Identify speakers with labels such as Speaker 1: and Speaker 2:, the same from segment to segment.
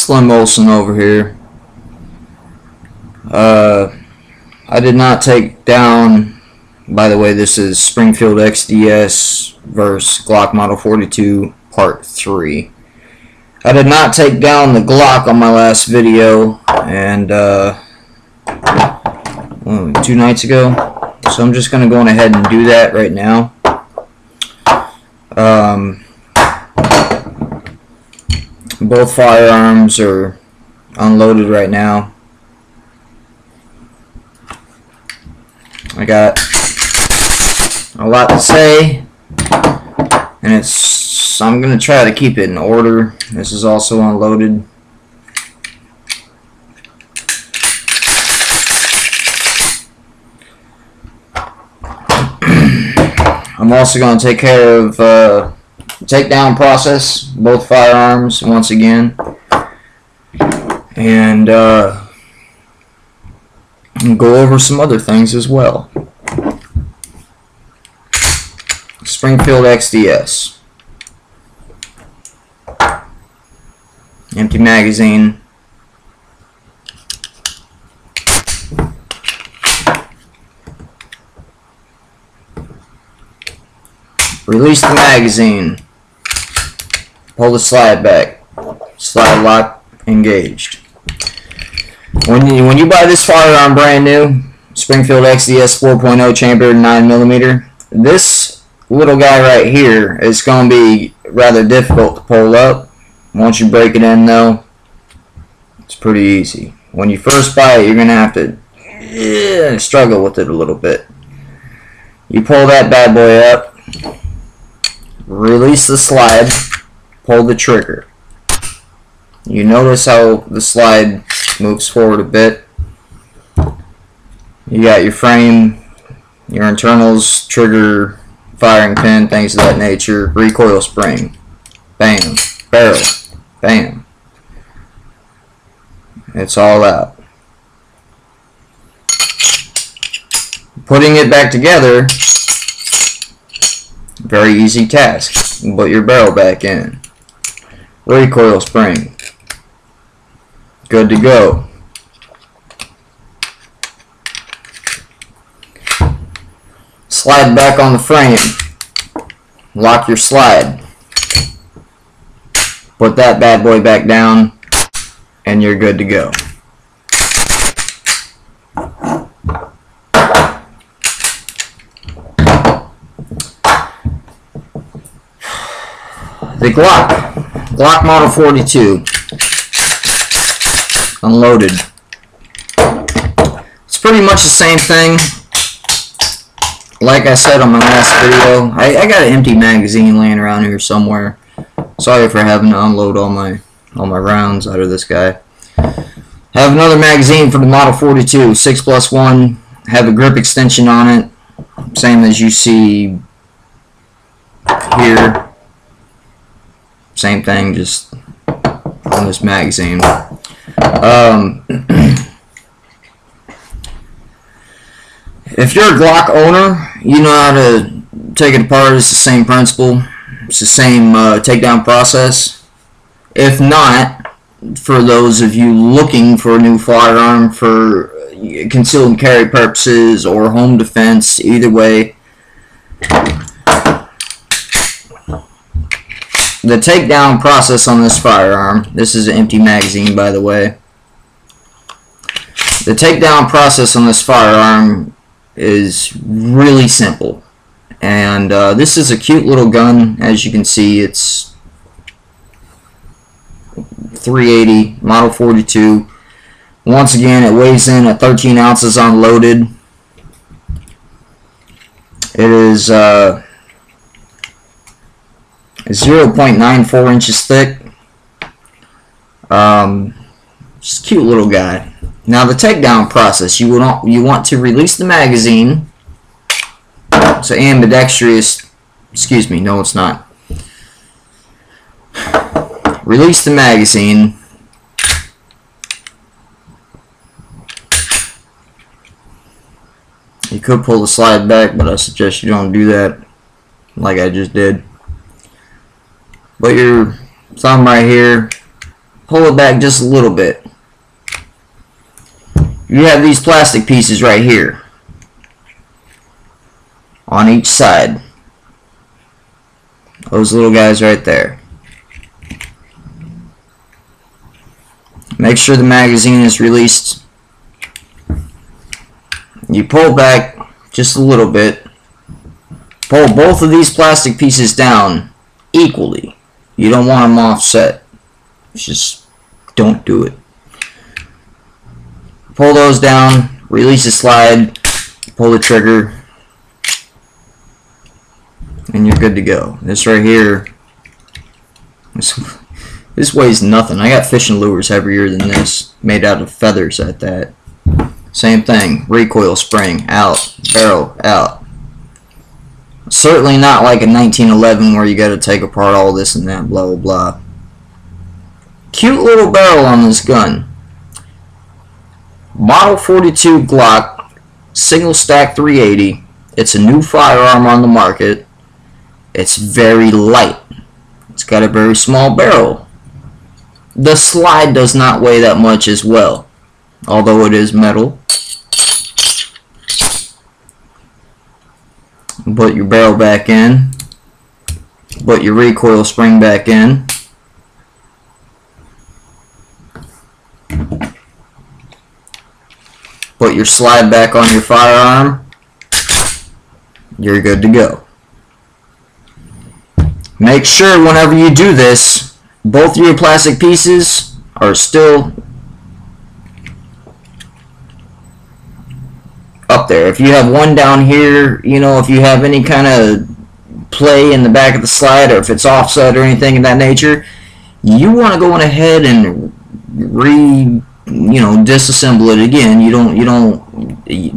Speaker 1: Slim Olson over here. I did not take down, by the way, this is Springfield XDS versus Glock Model 42 Part 3. I did not take down the Glock on my last video, and 2 nights ago, so I'm just going to go on ahead and do that right now. Both firearms are unloaded right now. I got a lot to say, and I'm going to try to keep it in order. This is also unloaded. I'm also going to take care of takedown process, both firearms once again, and go over some other things as well. Springfield XDS, empty magazine. Release the magazine. Pull the slide back. Slide lock engaged. When you buy this firearm brand new, Springfield XDS 4.0 chambered 9mm, this little guy right here is going to be rather difficult to pull up. Once you break it in though, it's pretty easy. When you first buy it, you're going to have to struggle with it a little bit. You pull that bad boy up, release the slide, pull the trigger. You notice how the slide moves forward a bit. You got your frame, your internals, trigger, firing pin, things of that nature, recoil spring, bam, barrel, bam. It's all out. Putting it back together, very easy task. Put your barrel back in. Recoil spring. Good to go. Slide back on the frame. Lock your slide. Put that bad boy back down, and you're good to go. The GLOCK Model 42 unloaded. It's pretty much the same thing. Like I said on my last video, I got an empty magazine laying around here somewhere. Sorry for having to unload all my rounds out of this guy. Have another magazine for the Model 42, 6+1. Have a grip extension on it, same as you see here. Same thing, just on this magazine. If you're a Glock owner, you know how to take it apart. It's the same principle. It's the same takedown process. If not, for those of you looking for a new firearm for concealed and carry purposes or home defense, either way, the takedown process on this firearm, this is an empty magazine by the way, the takedown process on this firearm is really simple. And this is a cute little gun. As you can see, it's 380, Model 42. Once again, it weighs in at 13 ounces unloaded. It is 0.94 inches thick. Just a cute little guy. Now the takedown process, you want to release the magazine. It's an ambidextrous, excuse me, no it's not. Release the magazine. You could pull the slide back, but I suggest you don't do that like I just did. Put your thumb right here, pull it back just a little bit. You have these plastic pieces right here on each side. Those little guys right there. Make sure the magazine is released. You pull back just a little bit. Pull both of these plastic pieces down equally. You don't want them offset. Just don't do it. Pull those down, release the slide, pull the trigger, and you're good to go. This right here, this weighs nothing. I got fishing lures heavier than this, made out of feathers at that. Same thing, recoil spring, out, barrel, out. Certainly not like a 1911 where you got to take apart all this and that, blah, blah, blah. Cute little barrel on this gun. Model 42 Glock, single stack 380. It's a new firearm on the market. It's very light. It's got a very small barrel. The slide does not weigh that much as well, although it is metal. Put your barrel back in. Put your recoil spring back in. Put your slide back on your firearm. You're good to go. Make sure whenever you do this, both of your plastic pieces are still up there. If you have one down here, you know, if you have any kind of play in the back of the slide, or if it's offset or anything of that nature, you want to go on ahead and disassemble it again. You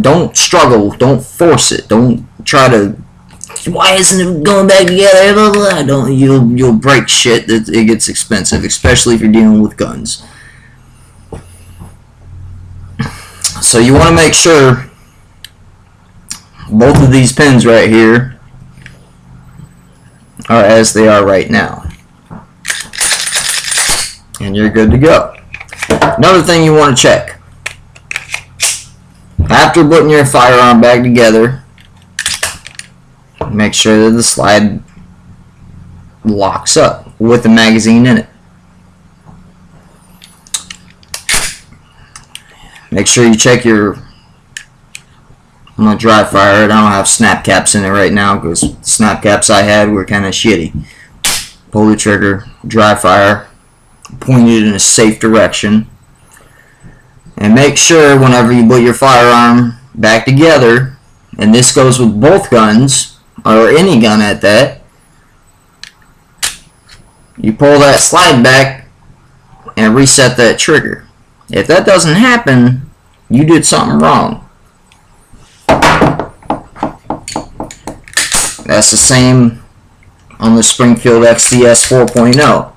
Speaker 1: don't struggle, don't force it, don't try to, why isn't it going back together, blah, blah, blah. You'll break shit. It gets expensive, especially if you're dealing with guns. So you want to make sure both of these pins right here are as they are right now, and you're good to go. Another thing you want to check, after putting your firearm back together, make sure that the slide locks up with the magazine in it. Make sure you check your, I'm going to dry fire it. I don't have snap caps in it right now because the snap caps I had were kind of shitty. Pull the trigger, dry fire, point it in a safe direction, and make sure whenever you put your firearm back together, and this goes with both guns, or any gun at that, you pull that slide back and reset that trigger. If that doesn't happen, you did something wrong. That's the same on the Springfield XDS 4.0.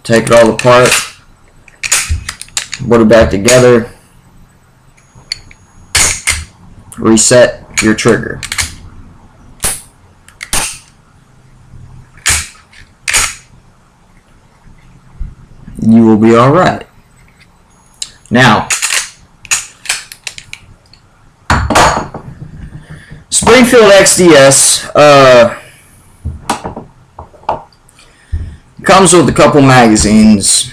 Speaker 1: Take it all apart, put it back together, reset your trigger. You will be alright. Now, Springfield XDS comes with a couple magazines.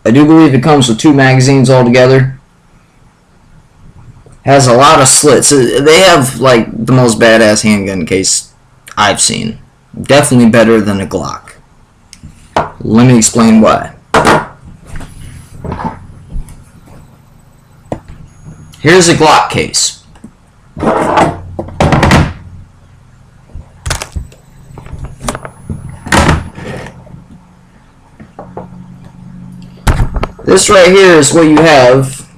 Speaker 1: I do believe it comes with 2 magazines altogether. Has a lot of slits. They have like the most badass handgun case I've seen. Definitely better than a Glock. Let me explain why. Here's a Glock case. This right here is what you have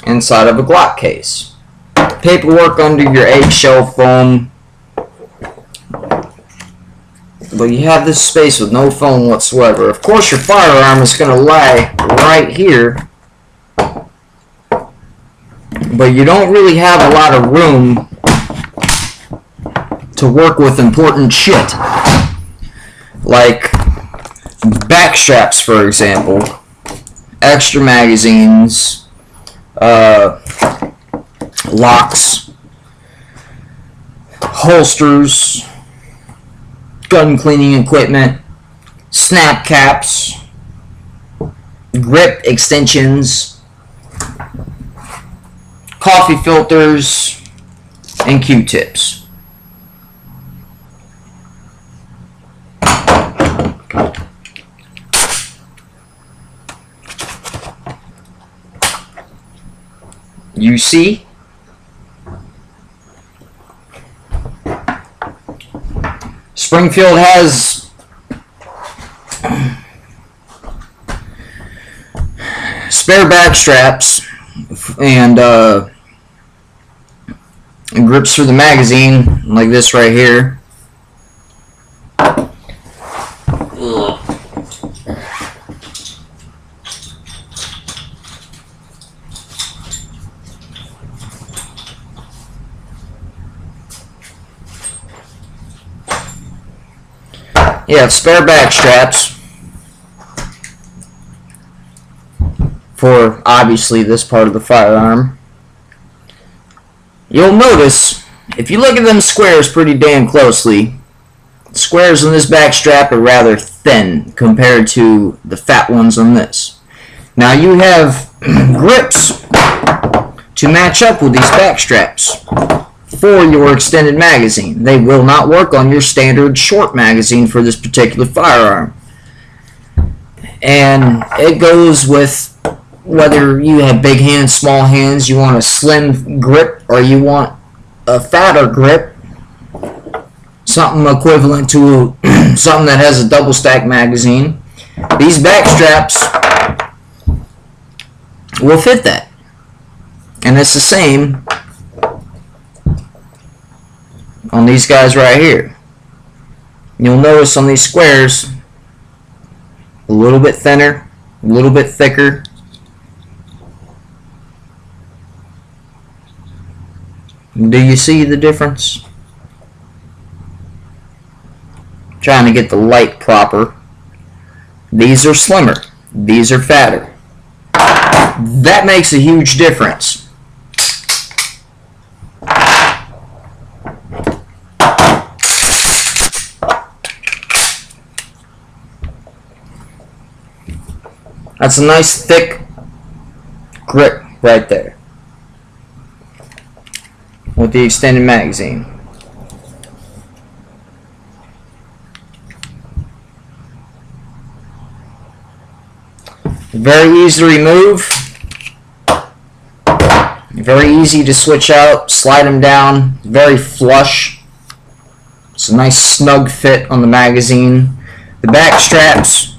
Speaker 1: inside of a Glock case. Paperwork under your eggshell foam. But you have this space with no foam whatsoever. Of course, your firearm is going to lie right here. But you don't really have a lot of room to work with important shit, like back straps, for example, extra magazines, locks, holsters, gun cleaning equipment, snap caps, grip extensions, coffee filters, and Q-tips. You see? Springfield has spare back straps and grips for the magazine, like this right here. You have spare back straps for obviously this part of the firearm. You'll notice, if you look at them squares pretty damn closely, the squares on this back strap are rather thin compared to the fat ones on this. Now you have grips to match up with these back straps for your extended magazine. They will not work on your standard short magazine for this particular firearm. And it goes with whether you have big hands, small hands, you want a slim grip, or you want a fatter grip, something equivalent to something that has a double stack magazine. These back straps will fit that. And it's the same on these guys right here. You'll notice on these squares, a little bit thinner, a little bit thicker. Do you see the difference? Trying to get the light proper. These are slimmer. These are fatter. That makes a huge difference. That's a nice thick grip right there with the extended magazine. Very easy to remove, very easy to switch out, slide them down, very flush. It's a nice snug fit on the magazine. The back straps,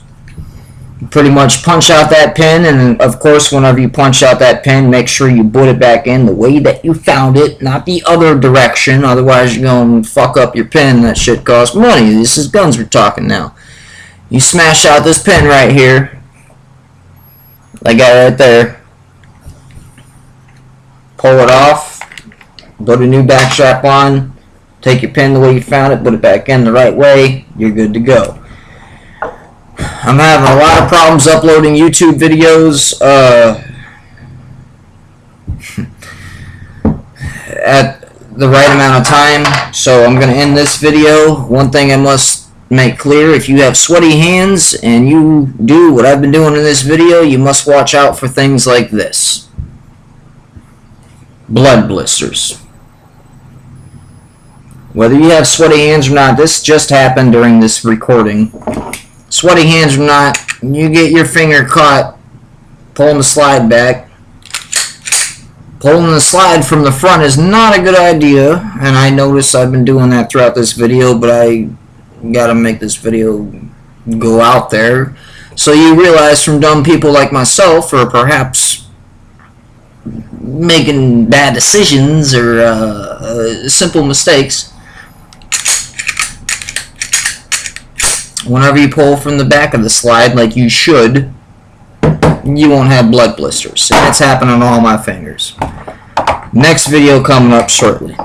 Speaker 1: pretty much punch out that pin, and of course whenever you punch out that pin, make sure you put it back in the way that you found it, not the other direction, otherwise you're going to fuck up your pin. That shit costs money. This is guns we're talking now. You smash out this pin right here, like that right there, pull it off, put a new back strap on, take your pin the way you found it, put it back in the right way, you're good to go. I'm having a lot of problems uploading YouTube videos at the right amount of time, so I'm going to end this video. One thing I must make clear: if you have sweaty hands and you do what I've been doing in this video, you must watch out for things like this. Blood blisters. Whether you have sweaty hands or not, this just happened during this recording. Sweaty hands or not, you get your finger caught pulling the slide back. Pulling the slide from the front is not a good idea, and I notice I've been doing that throughout this video, but I gotta make this video go out there so you realize, from dumb people like myself, or perhaps making bad decisions or simple mistakes, whenever you pull from the back of the slide like you should, you won't have blood blisters. And it's happening on all my fingers. Next video coming up shortly.